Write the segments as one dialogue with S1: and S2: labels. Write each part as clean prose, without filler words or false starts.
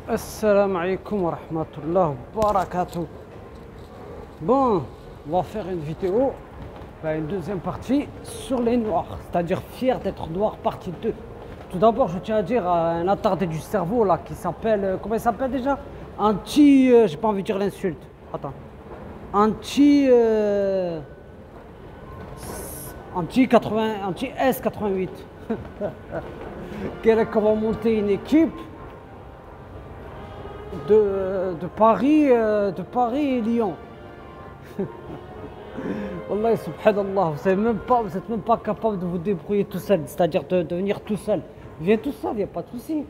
S1: Assalamu alaikum wa rahmatullah wa barakatuh. Bon, on va faire une vidéo, une deuxième partie sur les noirs, c'est-à-dire fier d'être noir, partie 2. Tout d'abord, je tiens à dire à un attardé du cerveau là qui s'appelle, comment il s'appelle déjà? J'ai pas envie de dire l'insulte. Attends. Anti S88. Qu'on va monter une équipe de Paris et Lyon. Wallah, subhanallah, vous êtes même pas capable de vous débrouiller tout seul, c'est-à-dire de venir tout seul. Viens tout seul, il n'y a pas de souci.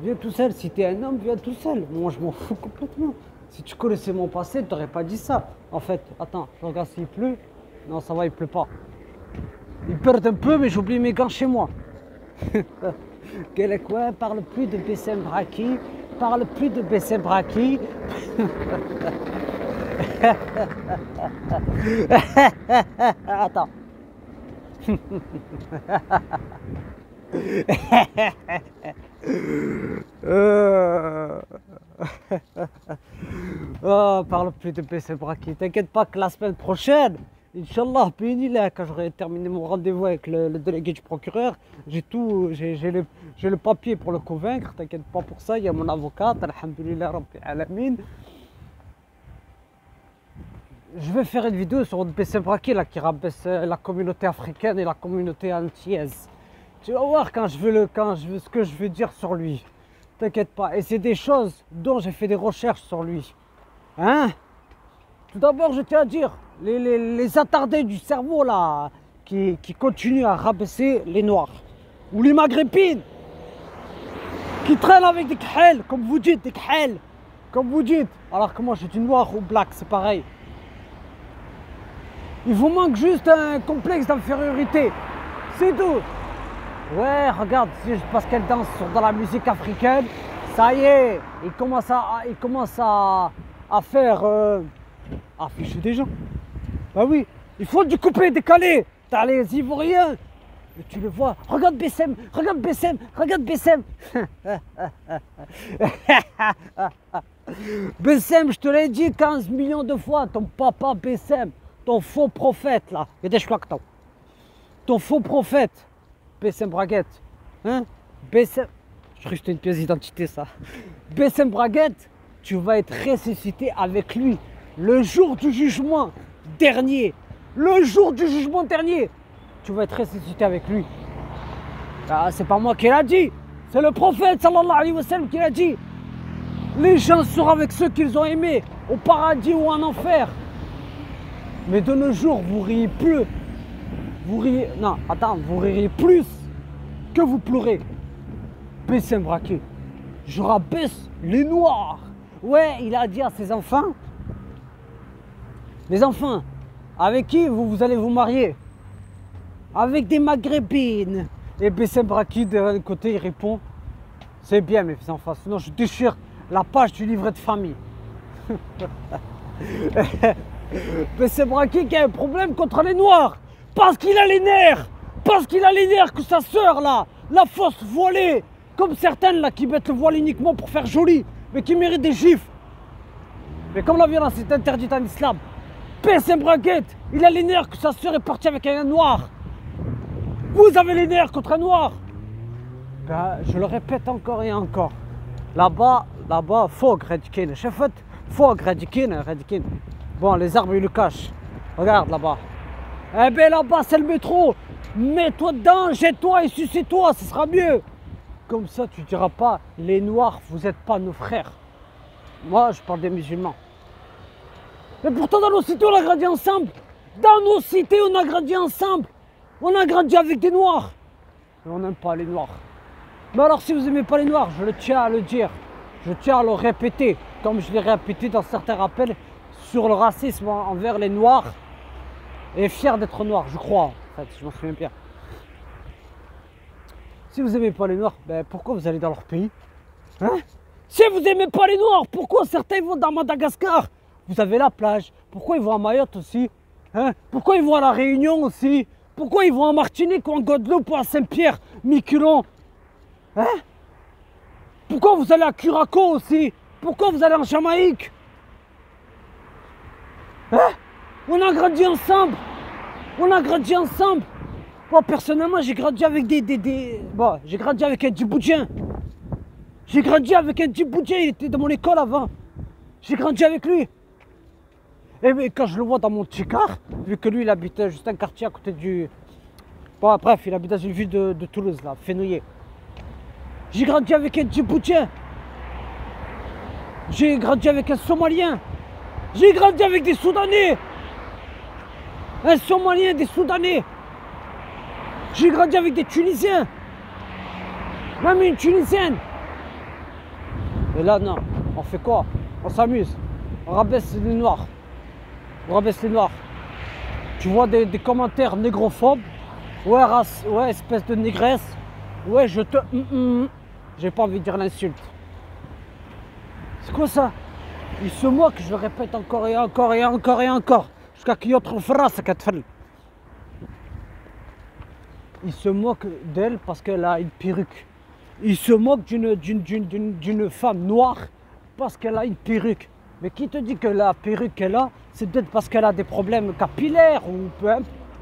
S1: Viens tout seul, si tu es un homme, viens tout seul. Moi, je m'en fous complètement. Si tu connaissais mon passé, tu n'aurais pas dit ça. En fait, attends, je regarde s'il pleut. Non, ça va, il pleut pas. Il perd un peu, mais j'oublie mes gants chez moi. Quel quoi, parle plus de Bessem Braki. Parle plus de Bessem Braki. Attends. Oh, parle plus de Bessem Braki. T'inquiète pas que la semaine prochaine, Inch'Allah, quand j'aurai terminé mon rendez-vous avec le délégué du procureur, j'ai le papier pour le convaincre, t'inquiète pas pour ça, il y a mon avocate, alhamdulillah rabbi alamin. Je vais faire une vidéo sur Bessem Braki là, qui rabaisse la communauté africaine et la communauté antillaise. Tu vas voir ce que je veux dire sur lui. T'inquiète pas, et c'est des choses dont j'ai fait des recherches sur lui. Hein? Tout d'abord, je tiens à dire, les attardés du cerveau là, qui continuent à rabaisser les noirs, ou les maghrébines, qui traînent avec des khel, comme vous dites, des khel, comme vous dites, alors que moi je dis noir ou black, c'est pareil. Il vous manque juste un complexe d'infériorité, c'est tout. Ouais, regarde, c'est juste parce qu'elle danse dans la musique africaine, ça y est, il commence à faire... afficher des gens. Bah oui, il faut du couper, décaler. T'as les Ivoiriens. Et tu le vois. Regarde Bessem, regarde Bessem, regarde Bessem. Bessem, je te l'ai dit 15 millions de fois. Ton papa Bessem, ton faux prophète là. Ton faux prophète. Bessem Braguette. Hein? Bessem. Je crois que c'était une pièce d'identité ça. Bessem Braguette, tu vas être ressuscité avec lui. Le jour du jugement dernier, tu vas être ressuscité avec lui. Ah, c'est pas moi qui l'a dit, c'est le prophète sallallahu alayhi wa sallam qui l'a dit. Les gens seront avec ceux qu'ils ont aimés, au paradis ou en enfer. Mais de nos jours, vous riez plus. Vous riez plus que vous pleurez. Bessem Braki, je rabaisse les noirs. Ouais, il a dit à ses enfants, les enfants, avec qui vous allez vous marier? Avec des maghrébines. Et Bessem Braki, de l'autre côté, il répond, c'est bien mes enfants, sinon je déchire la page du livret de famille. Bessem Braki qui a un problème contre les noirs, parce qu'il a les nerfs, que sa sœur là, la fausse voilée, comme certaines là qui mettent le voile uniquement pour faire joli, mais qui méritent des gifles. Mais comme la violence est interdite en islam, Bessem Braki, il a les nerfs que sa sœur est partie avec un noir. Vous avez les nerfs contre un noir. Ben, je le répète encore et encore. Là-bas, fog, Redikin. Chefet, fog, Redikin. Bon, les arbres, ils le cachent. Regarde là-bas. Eh ben là-bas, c'est le métro. Mets-toi dedans, jette-toi et sucez-toi, ce sera mieux. Comme ça, tu diras pas, les noirs, vous n'êtes pas nos frères. Moi, je parle des musulmans. Mais pourtant, dans nos cités, on a grandi ensemble. On a grandi avec des noirs. Et on n'aime pas les noirs. Mais alors, si vous n'aimez pas les noirs, je le tiens à le dire. Je tiens à le répéter. Comme je l'ai répété dans certains rappels sur le racisme envers les noirs. Et fier d'être noir, je crois. En fait, je m'en souviens bien. Si vous n'aimez pas les noirs, ben pourquoi vous allez dans leur pays? Hein? Si vous n'aimez pas les noirs, pourquoi certains vont dans Madagascar? Vous avez la plage. Pourquoi ils vont à Mayotte aussi? Hein? Pourquoi ils vont à La Réunion aussi? Pourquoi ils vont en Martinique ou en Guadeloupe ou à Saint-Pierre, Miquelon? Hein? Pourquoi vous allez à Curaçao aussi? Pourquoi vous allez en Jamaïque? Hein? On a grandi ensemble. On a grandi ensemble. Moi, personnellement, j'ai grandi avec Bon, j'ai grandi avec un Djiboutien. J'ai grandi avec un Djiboutien, il était dans mon école avant. J'ai grandi avec lui. Et quand je le vois dans mon petit car, vu que lui, il habitait juste un quartier à côté du... Bon, bref, il habite dans une ville de Toulouse, là, Fenouillet. J'ai grandi avec un Djiboutien. J'ai grandi avec un Somalien. J'ai grandi avec des Soudanais. Un Somalien, des Soudanais. J'ai grandi avec des Tunisiens. Même une Tunisienne. Et là, non. On fait quoi? On s'amuse. On rabaisse les Noirs. On rabaisse les Noirs. Tu vois des commentaires négrophobes. Ouais, race. Ouais, espèce de négresse. Ouais, je te... J'ai pas envie de dire l'insulte. C'est quoi ça? Il se moque, je le répète encore et encore et encore et encore. Jusqu'à qu'il y ait autre phrase qu'à te faire. Il se moque d'elle parce qu'elle a une perruque. Il se moque d'une femme noire parce qu'elle a une perruque. Mais qui te dit que la perruque qu'elle a, c'est peut-être parce qu'elle a des problèmes capillaires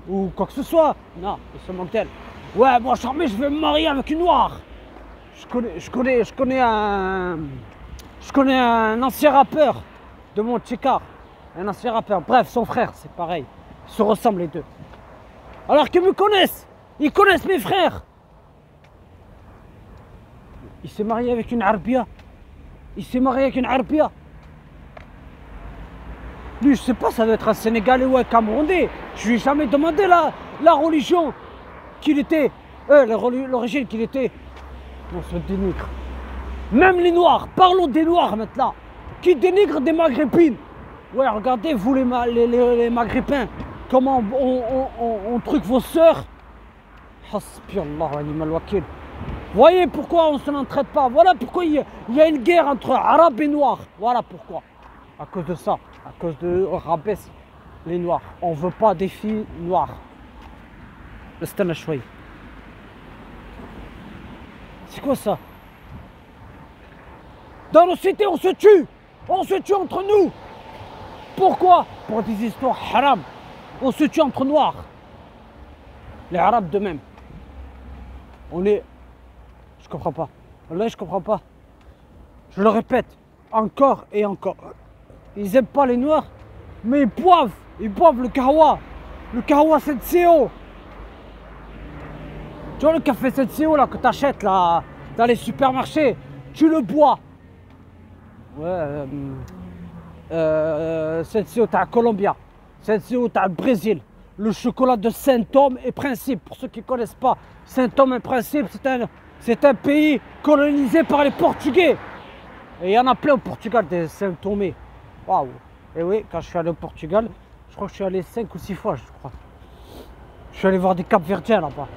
S1: ou quoi que ce soit. Non, il se moque d'elle. Ouais, moi Charmé, je vais me marier avec une noire. Je connais un ancien rappeur de mon Tchikar. Un ancien rappeur. Bref, son frère, c'est pareil. Ils se ressemblent les deux. Alors qu'ils me connaissent. Ils connaissent mes frères. Il s'est marié avec une Arbia. Il s'est marié avec une Arbia. Lui, je sais pas, ça doit être un Sénégalais ou un Camerounais. Je lui ai jamais demandé la religion qu'il était. L'origine qu'il était. On se dénigre. Même les Noirs, parlons des Noirs maintenant. Qui dénigrent des Maghrébines. Ouais, regardez, vous les Maghrébins, comment on truc vos sœurs. Hasbiyallah wa ni'mal wakil. Voyez pourquoi on ne se l'entraide pas. Voilà pourquoi il y a une guerre entre Arabes et Noirs. Voilà pourquoi. À cause de ça. À cause de rabaisse les Noirs. On ne veut pas des filles noires. Restez chouï. C'est quoi ça? Dans nos cités, on se tue. On se tue entre nous. Pourquoi? Pour des histoires haram. On se tue entre Noirs. Les Arabes de même. On est... Je comprends pas. Là, je comprends pas. Je le répète, encore et encore. Ils aiment pas les Noirs, mais ils boivent. Ils boivent le kahwa. Le kahwa Senseo. Tu vois le café Senseo là que tu achètes là dans les supermarchés, tu le bois. Ouais, Senseo, t'as Colombia. Senseo, t'as le Brésil. Le chocolat de Saint-Thome et Principe. Pour ceux qui ne connaissent pas, Saint-Thome et Principe, c'est un pays colonisé par les Portugais. Et il y en a plein au Portugal des Saint-Thomé. Waouh! Et oui, quand je suis allé au Portugal, je crois que je suis allé 5 ou 6 fois, je crois. Je suis allé voir des Cap-Verdiens là-bas.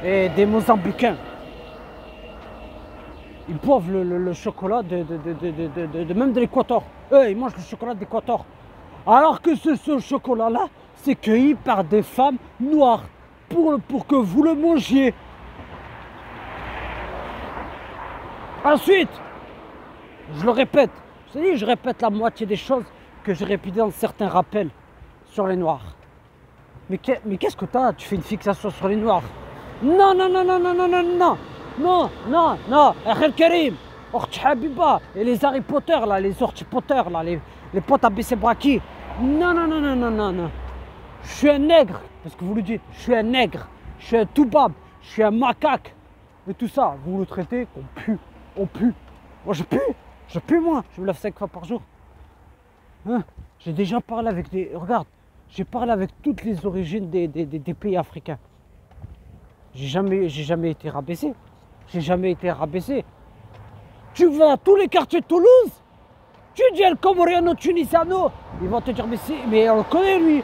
S1: Et des Mozambicains. Ils boivent le chocolat même de l'Équateur. Eux, ils mangent le chocolat d'Équateur. Alors que ce chocolat-là, c'est cueilli par des femmes noires pour que vous le mangiez. Ensuite, je le répète, je répète la moitié des choses que j'ai répétées dans certains rappels sur les Noirs. Mais qu'est-ce que t'as? Tu fais une fixation sur les Noirs? Non, non, non, non, non, non, non, non, non, non, non, Akhel Karim, Orch Habiba, et les Harry Potter là, les Orch Potter là, les potes à BC Braki. Non, non, non, non, non, non, non. Je suis un nègre, parce que vous le dites, je suis un nègre, je suis un toubab, je suis un macaque. Et tout ça, vous le traitez, on pue. Moi je pue moi, je me lave 5 fois par jour. Hein? J'ai déjà parlé avec des... Regarde, j'ai parlé avec toutes les origines des pays africains. J'ai jamais été rabaissé. J'ai jamais été rabaissé. Tu vas à tous les quartiers de Toulouse, tu dis El Comoriano Tunisiano, ils vont te dire mais on le connaît lui.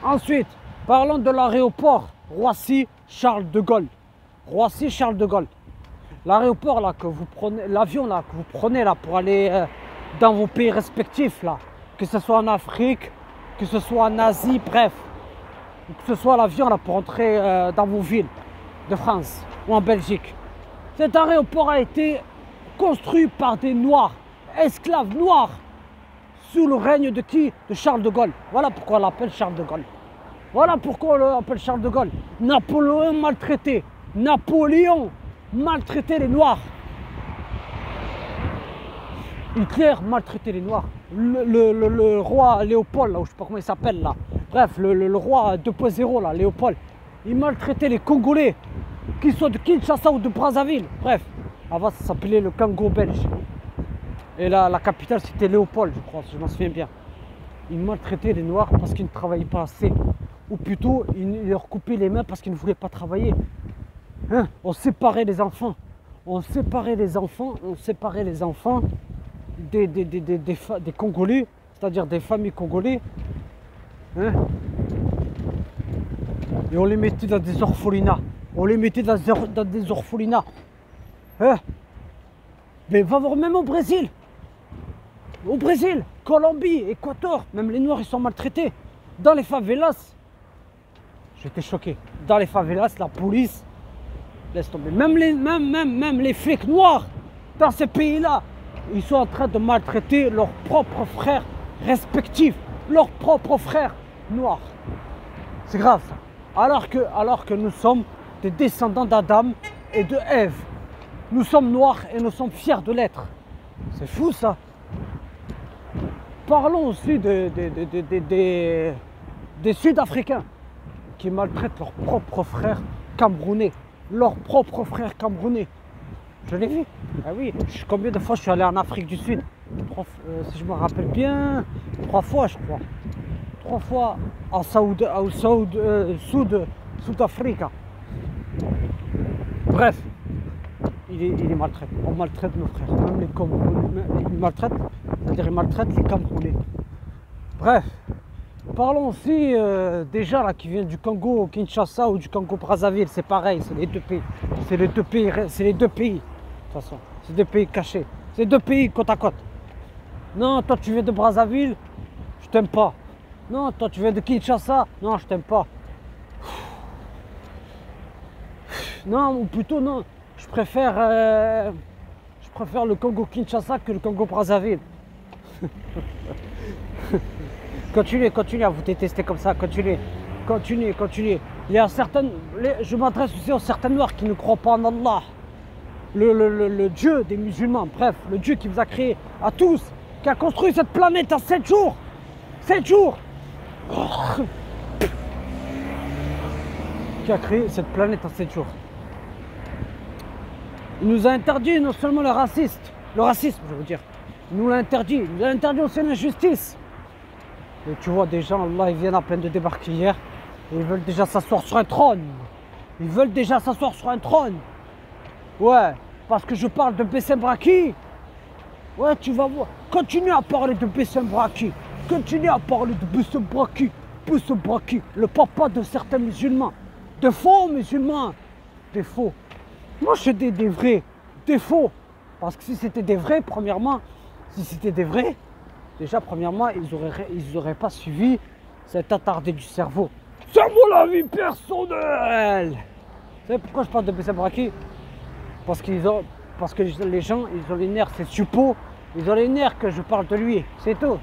S1: Ensuite, parlons de l'aéroport Roissy-Charles de Gaulle. Roissy-Charles de Gaulle. L'aéroport là que vous prenez, l'avion là que vous prenez là pour aller dans vos pays respectifs là, que ce soit en Afrique, que ce soit en Asie, bref, que ce soit l'avion là pour entrer dans vos villes de France ou en Belgique. Cet aéroport a été construit par des Noirs, esclaves noirs, sous le règne de qui? De Charles de Gaulle. Voilà pourquoi on l'appelle Charles de Gaulle. Voilà pourquoi on l'appelle Charles de Gaulle. Napoléon maltraité. Napoléon maltraitait les Noirs. Hitler maltraitait les Noirs. Le roi Léopold, là, ou je sais pas comment il s'appelle là. Bref, le roi 2.0 là, Léopold, il maltraitait les Congolais, qu'ils soient de Kinshasa ou de Brazzaville. Bref, avant ça s'appelait le Congo belge. Et là, la capitale c'était Léopold, je crois, si je m'en souviens bien. Il maltraitait les Noirs parce qu'ils ne travaillaient pas assez. Ou plutôt, il leur coupait les mains parce qu'ils ne voulaient pas travailler. Hein? On séparait les enfants. On séparait les enfants. On séparait les enfants des Congolais, c'est-à-dire des familles congolais. Hein? Et on les mettait dans des orphelinats. On les mettait dans des orphelinats. Hein? Mais va voir même au Brésil. Au Brésil, Colombie, Équateur, même les Noirs ils sont maltraités. Dans les favelas, j'étais choqué. Dans les favelas, la police, laisse tomber. Même les flics noirs dans ces pays-là, ils sont en train de maltraiter leurs propres frères respectifs, leurs propres frères noirs. C'est grave ça. Alors que nous sommes des descendants d'Adam et de Ève. Nous sommes noirs et nous sommes fiers de l'être. C'est fou ça. Parlons aussi des Sud-Africains qui maltraitent leurs propres frères camerounais. Leurs propres frères camerounais. Je l'ai vu. Ah oui, combien de fois je suis allé en Afrique du Sud? Si je me rappelle bien, 3 fois je crois. 3 fois en Sud-Afrique. Bref, il maltraite. On maltraite nos frères. Même les Camerounais, ils maltraitent, c'est-à-dire ils maltraitent les Camerounais. Bref, parlons aussi des gens là qui viennent du Congo, Kinshasa ou du Congo Brazzaville. C'est pareil, c'est les deux pays. C'est les deux pays. C'est les deux pays. De toute façon, c'est deux pays cachés. C'est deux pays côte à côte. Non, toi tu viens de Brazzaville, je t'aime pas. Non, toi tu viens de Kinshasa, non, je t'aime pas. Non, ou plutôt non, je préfère le Congo Kinshasa que le Congo Brazzaville. Continuez à vous détester comme ça, continuez. Il y a je m'adresse aussi aux certains noirs qui ne croient pas en Allah. Le Dieu des musulmans, bref, le Dieu qui vous a créé à tous, qui a construit cette planète en 7 jours. 7 jours. Qui a créé cette planète en 7 jours. Il nous a interdit non seulement le racisme, je veux dire. Il nous l'a interdit. Il nous a interdit aussi l'injustice. Et tu vois des gens, là, ils viennent à peine de débarquer hier. Et ils veulent déjà s'asseoir sur un trône. Ouais, parce que je parle de Bessem Braki. Ouais, tu vas voir. Continue à parler de Bessem Braki. Bessem Braki, le papa de certains musulmans. De faux musulmans. Des faux. Moi, je suis des vrais. Des faux. Parce que si c'était des vrais, premièrement, déjà, premièrement, ils auraient pas suivi cet attardé du cerveau. C'est mon avis personnel. Vous savez pourquoi je parle de Bessem Braki? Parce que les gens, ils ont les nerfs, c'est suppos. Ils ont les nerfs que je parle de lui, c'est tout.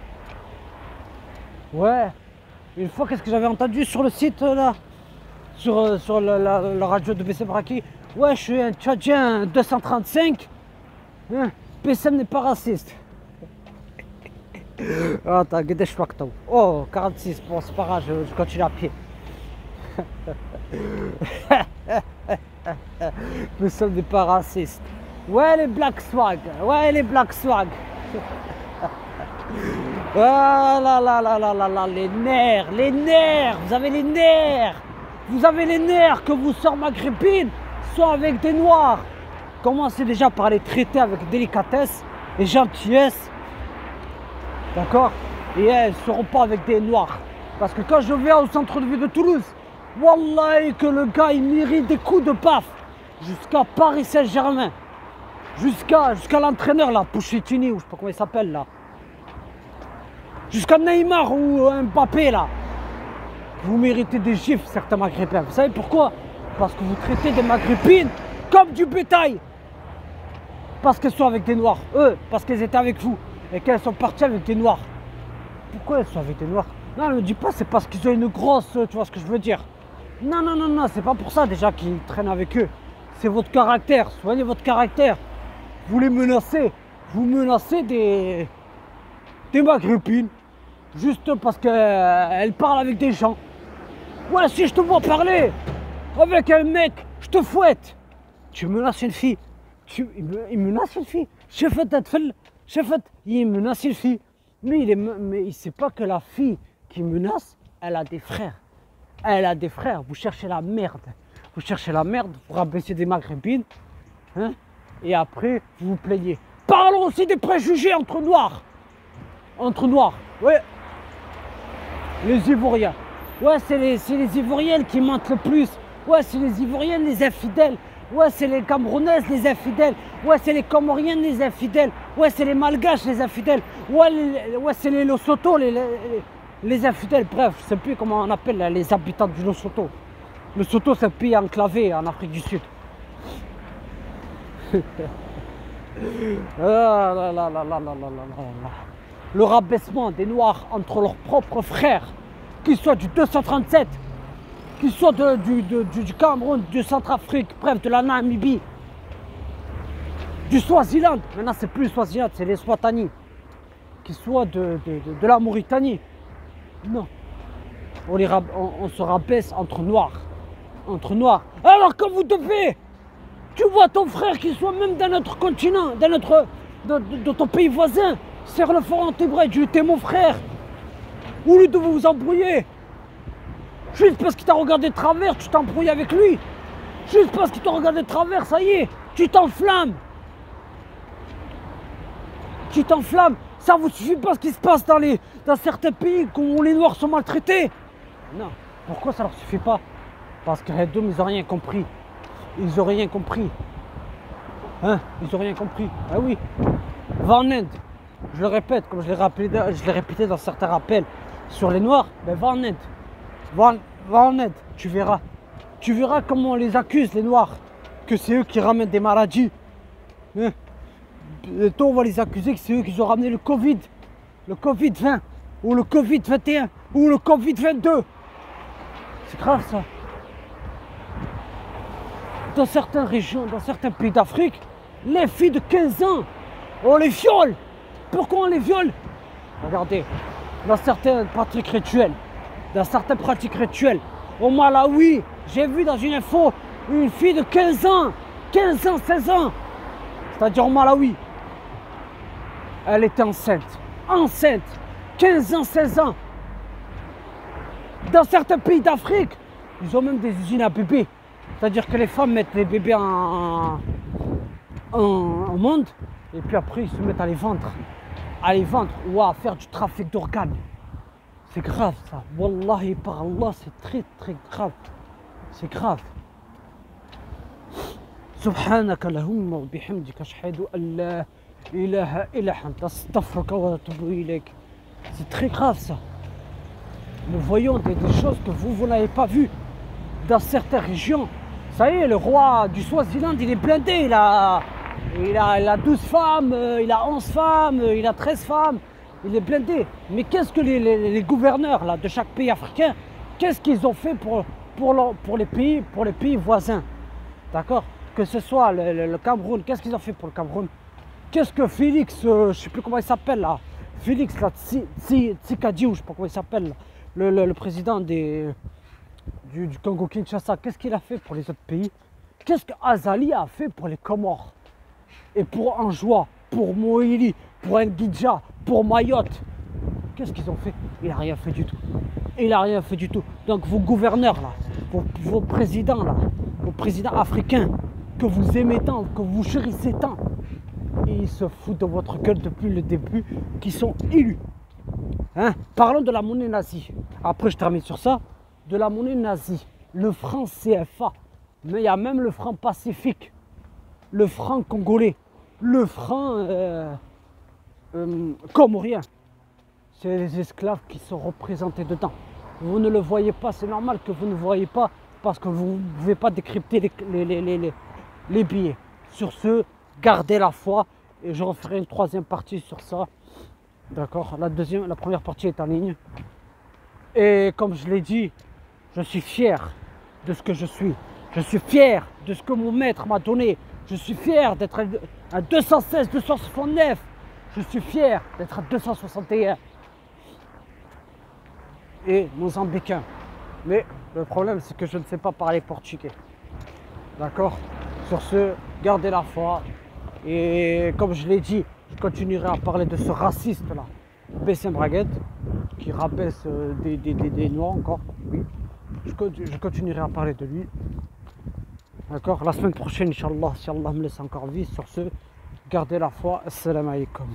S1: Ouais. Une fois, qu'est-ce que j'avais entendu sur le site là, sur la radio de Bessem Braki? Ouais, je suis un Tchadien 235. Hein? Bessem n'est pas raciste. Attends, oh, 46, bon, c'est pas grave, je continue à pied. Bessem n'est pas raciste. Ouais, les Black Swag. Ah là, les nerfs, vous avez les nerfs que vous sœurs maghrébines sont avec des noirs. Commencez déjà par les traiter avec délicatesse et gentillesse. D'accord? Et elles ne seront pas avec des noirs. Parce que quand je vais au centre de ville de Toulouse, wallahi que le gars il mérite des coups de paf. Jusqu'à Paris Saint-Germain. Jusqu'à l'entraîneur là, Pochettino, ou je sais pas comment il s'appelle là. Jusqu'à Neymar ou Mbappé là. Vous méritez des gifles certains maghrébins. Vous savez pourquoi? Parce que vous traitez des maghrébines comme du bétail. parce qu'elles sont avec des noirs. Eux, parce qu'elles étaient avec vous et qu'elles sont parties avec des noirs. Pourquoi elles sont avec des noirs? Non, ne me dis pas c'est parce qu'ils ont une grosse, tu vois ce que je veux dire. Non, non, non, non, c'est pas pour ça déjà qu'ils traînent avec eux. C'est votre caractère, soignez votre caractère. Vous les menacez, vous menacez des maghrébines, juste parce qu'elles parlent avec des gens. Ouais, si je te vois parler avec un mec, je te fouette. Tu menaces une fille. Il menace une fille. Il menace une fille. Mais il ne sait pas que la fille qui menace, elle a des frères. Elle a des frères. Vous cherchez la merde. Vous cherchez la merde pour rabaisser des maghrébines. Hein, et après, vous vous plaignez. Parlons aussi des préjugés entre noirs. Entre noirs, ouais. Les Ivoiriens. Ouais, c'est les Ivoiriennes qui mentent le plus. Ouais, c'est les Ivoiriennes les infidèles. Ouais, c'est les Camerounaises les infidèles. Ouais, c'est les Comoriennes les infidèles. Ouais, c'est les Malgaches les infidèles. Ouais, c'est les Lesotho les infidèles. Bref, je ne sais plus comment on appelle les habitants du Lesotho. Le Lesotho, c'est un pays enclavé en Afrique du Sud. Le rabaissement des Noirs entre leurs propres frères, qu'ils soient du 237, qu'ils soient du Cameroun, du Centrafrique, bref, de la Namibie, du Swaziland. Maintenant, c'est plus le Swaziland, c'est les Swatani. Qu'ils soient de la Mauritanie. Non. On se rabaisse entre Noirs. Entre Noirs. Alors que vous devez, tu vois ton frère qui soit même dans notre continent, dans ton pays voisin, serre le fort antébras, tu es mon frère. Au lieu de vous embrouiller, juste parce qu'il t'a regardé de travers, tu t'embrouilles avec lui. Juste parce qu'il t'a regardé de travers, ça y est, tu t'enflammes. Tu t'enflammes. Ça vous suffit pas ce qui se passe dans certains pays où les Noirs sont maltraités. Non. Pourquoi ça leur suffit pas? Parce que les deux, ils n'ont rien compris. Ils n'ont rien compris. Hein? Ils n'ont rien compris. Ah oui. Va en Inde. Je le répète, comme je l'ai répété dans certains rappels sur les Noirs, ben va en Inde. Va en Inde, tu verras. Tu verras comment on les accuse, les Noirs, que c'est eux qui ramènent des maladies. Hein? Bientôt, on va les accuser que c'est eux qui ont ramené le Covid 20, ou le Covid 21, ou le Covid 22. C'est grave ça. Dans certaines régions, dans certains pays d'Afrique, les filles de 15 ans, on les viole. Pourquoi on les viole? Regardez, dans certaines pratiques rituelles, au Malawi, j'ai vu dans une info une fille de 15 ans, 16 ans, c'est-à-dire au Malawi, elle était enceinte, 15 ans, 16 ans. Dans certains pays d'Afrique, ils ont même des usines à bébés, c'est-à-dire que les femmes mettent les bébés en monde, et puis après ils se mettent à les vendre ou à faire du trafic d'organes. C'est grave ça. Wallahi par Allah, c'est très très grave. C'est grave. Subhanaka Allahumma wa bihamdika ashhadu an la ilaha illa anta astaghfiruka wa atubu ilayk. C'est très grave ça. Nous voyons des choses que vous n'avez pas vues dans certaines régions. Ça y est, le roi du Swaziland, il est blindé. Il a 12 femmes, il a 11 femmes, il a 13 femmes. Il est blindé. Mais qu'est-ce que les gouverneurs là, de chaque pays africain, qu'est-ce qu'ils ont fait pour les pays voisins? D'accord? Que ce soit le Cameroun, qu'est-ce qu'ils ont fait pour le Cameroun? Qu'est-ce que Félix, je ne sais plus comment il s'appelle là, Félix là, Tsikadi, ou je ne sais pas comment il s'appelle, le président du Congo-Kinshasa, qu'est-ce qu'il a fait pour les autres pays? Qu'est-ce que Azali a fait pour les Comores? Et pour Anjoua, pour Moïli, pour Nguidja, pour Mayotte? Qu'est-ce qu'ils ont fait? Il n'a rien fait du tout. Il n'a rien fait du tout. Donc vos gouverneurs là, vos présidents là, vos présidents africains, que vous aimez tant, que vous chérissez tant, ils se foutent de votre gueule depuis le début, qui sont élus. Hein? Parlons de la monnaie nazie. Après je termine sur ça. De la monnaie nazie, le franc CFA, mais il y a même le franc pacifique, le franc congolais, le franc comorien. C'est les esclaves qui sont représentés dedans. Vous ne le voyez pas, c'est normal que vous ne voyez pas, parce que vous ne pouvez pas décrypter les billets. Sur ce, gardez la foi. Et je referai une troisième partie sur ça. D'accord? La première partie est en ligne. Et comme je l'ai dit, je suis fier de ce que je suis. Je suis fier de ce que mon maître m'a donné. Je suis fier d'être à 216, 269. Je suis fier d'être à 261. Et mozambicain. Mais le problème, c'est que je ne sais pas parler portugais. D'accord? Sur ce, gardez la foi. Et comme je l'ai dit, je continuerai à parler de ce raciste-là, Bessem Braguet, qui rabaisse des Noirs encore. Oui, je continuerai à parler de lui. D'accord? La semaine prochaine, Inch'Allah, si Allah me laisse encore vie. Sur ce, gardez la foi. Assalamu alaikum.